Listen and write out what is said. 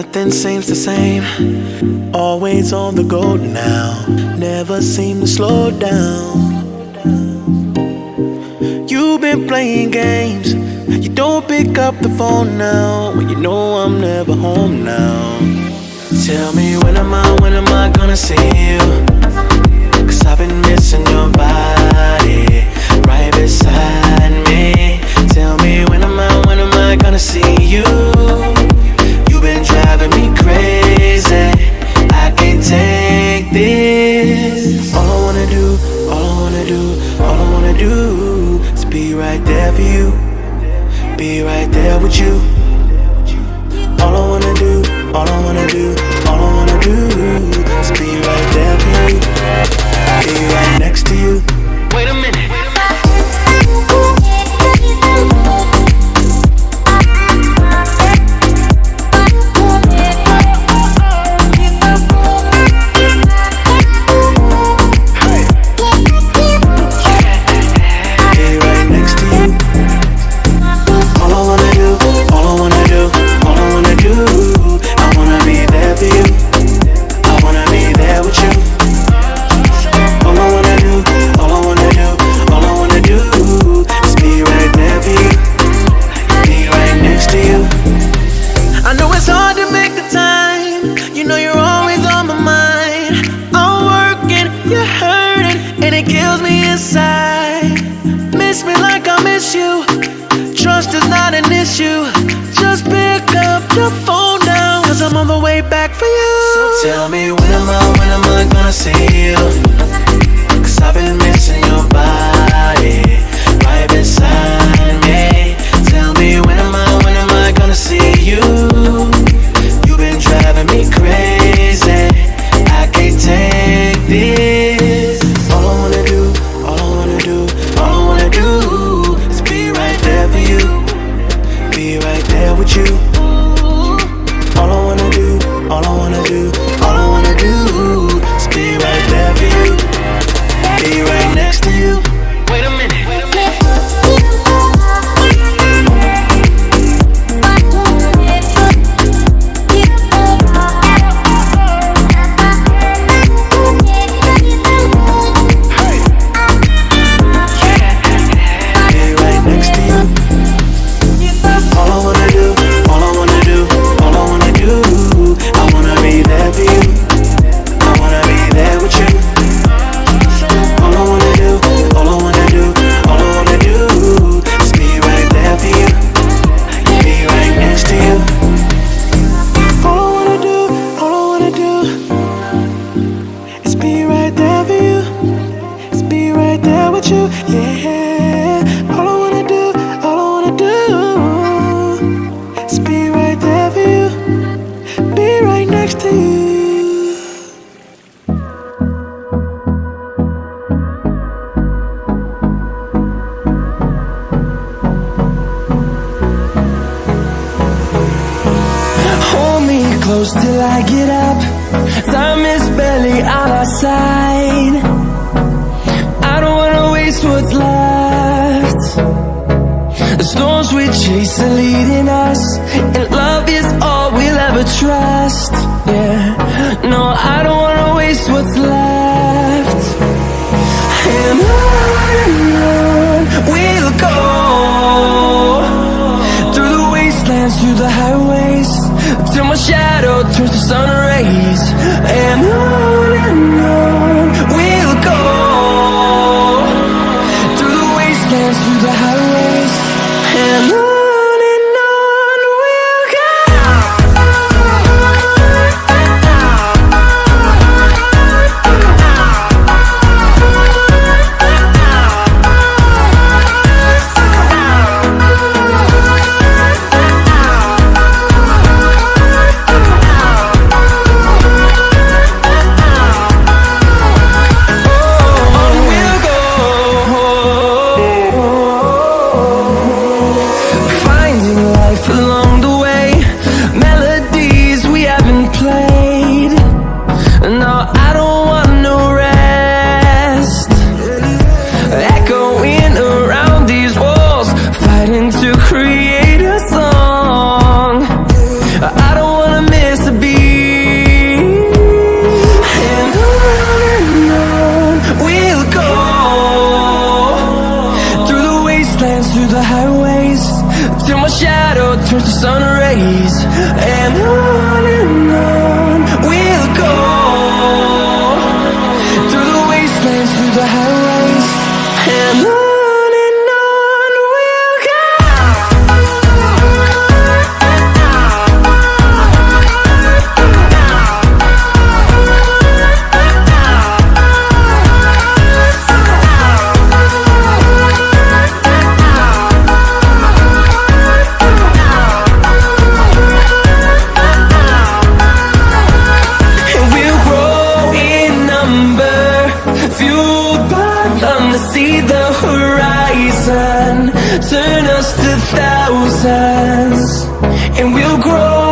Nothing seems the same, always on the go now, never seem to slow down. You've been playing games, you don't pick up the phone now, when you know I'm never home now. Tell me when am I gonna see you? Cause I've been missing your body right beside me. Tell me when am I gonna see you? You've been driving me crazy, I can't take this. All I wanna do is be right there for you, be right there with you. All I wanna do is be right there for you, be right next to you. Wait a minute. Tell me when am I gonna see you? Cause I've been missing your body right beside me. Tell me when am I gonna see you? You've been driving me crazy, I can't take this. All I wanna do is be right there for you, be right there with you. All I wanna do is be right there for you, be right next to you. Wait a minute. Till I get up, time is barely on our side. I don't wanna waste what's left. The storms we chase are leading us, and love is all we'll ever trust. Yeah, no, I don't wanna waste what's left. And on we'll go, through the wastelands, through the highways, till my shadow turns to sun rays. And on we'll go, through the wastelands, through the highways. And on we'll go. till my shadow turns to sun rays. And on we'll go, through the wastelands, through the highways. And on we'll go. And we'll grow in number, fueled by them to see the horizon, turn us to thousands. And we'll grow